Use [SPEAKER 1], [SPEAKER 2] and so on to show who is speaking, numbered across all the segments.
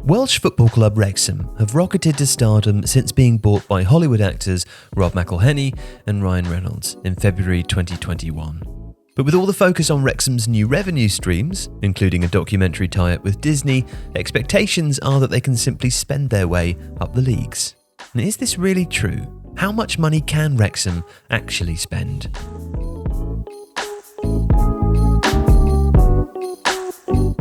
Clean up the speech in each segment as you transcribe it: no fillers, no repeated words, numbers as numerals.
[SPEAKER 1] Welsh football club Wrexham have rocketed to stardom since being bought by Hollywood actors Rob McElhenney and Ryan Reynolds in February 2021. But with all the focus on Wrexham's new revenue streams, including a documentary tie-up with Disney, expectations are that they can simply spend their way up the leagues. And is this really true? How much money can Wrexham actually spend?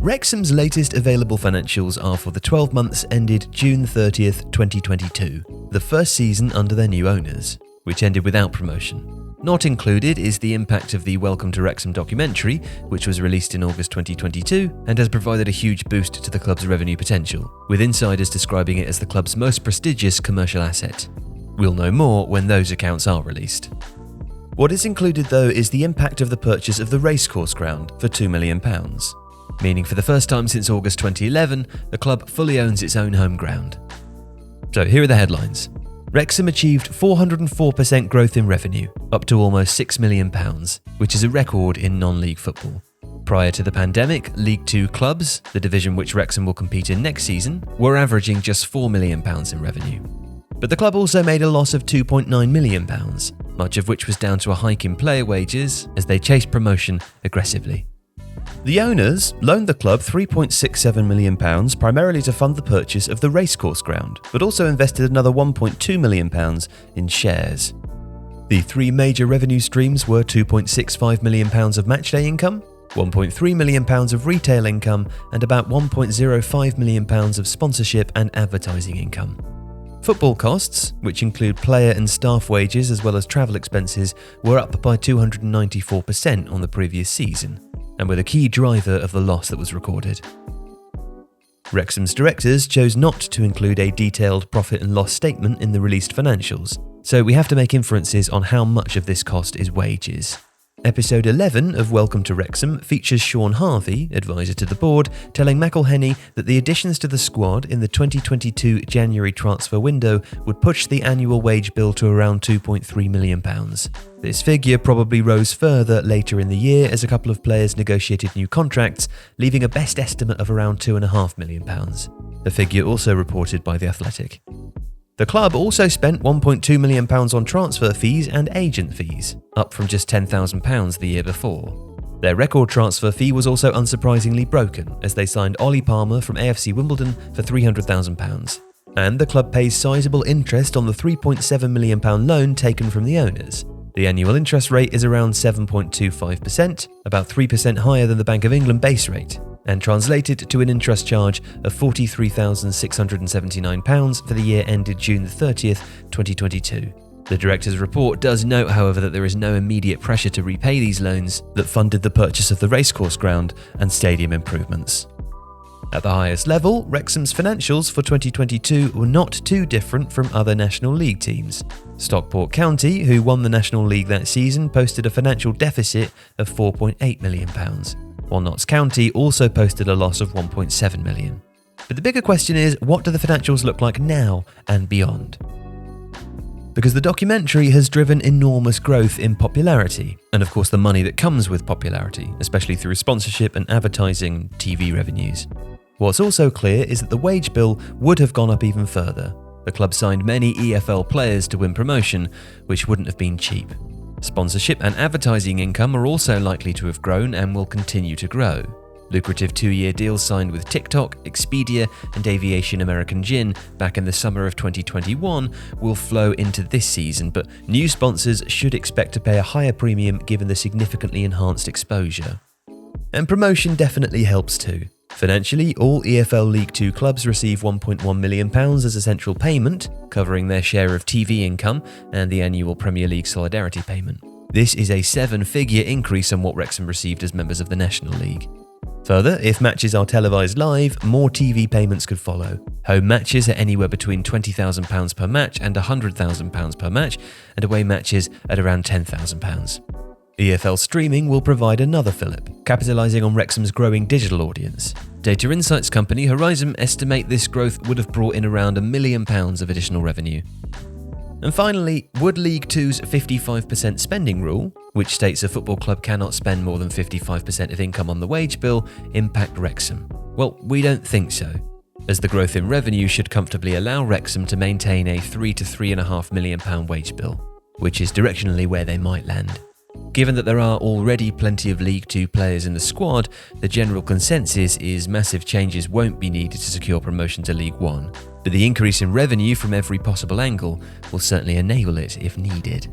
[SPEAKER 1] Wrexham's latest available financials are for the 12 months ended June 30th, 2022, the first season under their new owners, which ended without promotion. Not included is the impact of the Welcome to Wrexham documentary, which was released in August 2022 and has provided a huge boost to the club's revenue potential, with insiders describing it as the club's most prestigious commercial asset. We'll know more when those accounts are released. What is included though is the impact of the purchase of the racecourse ground for £2 million. Meaning for the first time since August 2011, the club fully owns its own home ground. So here are the headlines. Wrexham achieved 404% growth in revenue, up to almost £6 million, which is a record in non-league football. Prior to the pandemic, League 2 clubs, the division which Wrexham will compete in next season, were averaging just £4 million in revenue. But the club also made a loss of £2.9 million, much of which was down to a hike in player wages as they chased promotion aggressively. The owners loaned the club £3.67 million primarily to fund the purchase of the racecourse ground, but also invested another £1.2 million in shares. The three major revenue streams were £2.65 million of matchday income, £1.3 million of retail income, and about £1.05 million of sponsorship and advertising income. Football costs, which include player and staff wages as well as travel expenses, were up by 294% on the previous season, and were the key driver of the loss that was recorded. Wrexham's directors chose not to include a detailed profit and loss statement in the released financials, so we have to make inferences on how much of this cost is wages. Episode 11 of Welcome to Wrexham features Sean Harvey, advisor to the board, telling McElhenney that the additions to the squad in the 2022 January transfer window would push the annual wage bill to around £2.3 million. This figure probably rose further later in the year as a couple of players negotiated new contracts, leaving a best estimate of around £2.5 million. The figure also reported by The Athletic. The club also spent £1.2 million on transfer fees and agent fees, up from just £10,000 the year before. Their record transfer fee was also unsurprisingly broken, as they signed Ollie Palmer from AFC Wimbledon for £300,000. And the club pays sizable interest on the £3.7 million loan taken from the owners. The annual interest rate is around 7.25%, about 3% higher than the Bank of England base rate, and translated to an interest charge of £43,679 for the year ended June 30th, 2022. The director's report does note, however, that there is no immediate pressure to repay these loans that funded the purchase of the racecourse ground and stadium improvements. At the highest level, Wrexham's financials for 2022 were not too different from other National League teams. Stockport County, who won the National League that season, posted a financial deficit of £4.8 million, while Notts County also posted a loss of £1.7 million. But the bigger question is, what do the financials look like now and beyond? Because the documentary has driven enormous growth in popularity, and of course the money that comes with popularity, especially through sponsorship and advertising and TV revenues. What's also clear is that the wage bill would have gone up even further. The club signed many EFL players to win promotion, which wouldn't have been cheap. Sponsorship and advertising income are also likely to have grown and will continue to grow. Lucrative 2-year deals signed with TikTok, Expedia, and Aviation American Gin back in the summer of 2021 will flow into this season, but new sponsors should expect to pay a higher premium given the significantly enhanced exposure. And promotion definitely helps too. Financially, all EFL League 2 clubs receive £1.1 million as a central payment, covering their share of TV income and the annual Premier League solidarity payment. This is a 7-figure increase on what Wrexham received as members of the National League. Further, if matches are televised live, more TV payments could follow. Home matches are anywhere between £20,000 per match and £100,000 per match, and away matches at around £10,000. EFL streaming will provide another fillip, capitalising on Wrexham's growing digital audience. Data insights company Horizon estimate this growth would have brought in around £1 million of additional revenue. And finally, would League 2's 55% spending rule, which states a football club cannot spend more than 55% of income on the wage bill, impact Wrexham? Well, we don't think so. as the growth in revenue should comfortably allow Wrexham to maintain a £3 to £3.5 million wage bill, which is directionally where they might land. Given that there are already plenty of League Two players in the squad, the general consensus is massive changes won't be needed to secure promotion to League One, but the increase in revenue from every possible angle will certainly enable it if needed.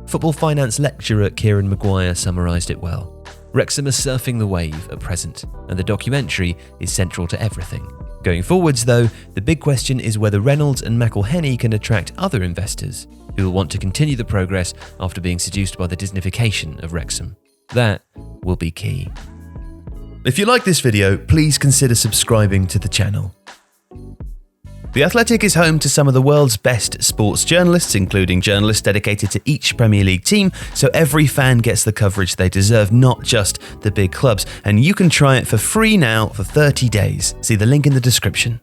[SPEAKER 1] Football finance lecturer Kieran Maguire summarised it well. Wrexham are surfing the wave at present, and the documentary is central to everything. Going forwards though, the big question is whether Reynolds and McElhenney can attract other investors who will want to continue the progress after being seduced by the Disneyfication of Wrexham. That will be key. If you like this video, please consider subscribing to the channel. The Athletic is home to some of the world's best sports journalists, including journalists dedicated to each Premier League team, so every fan gets the coverage they deserve, not just the big clubs. And you can try it for free now for 30 days. See the link in the description.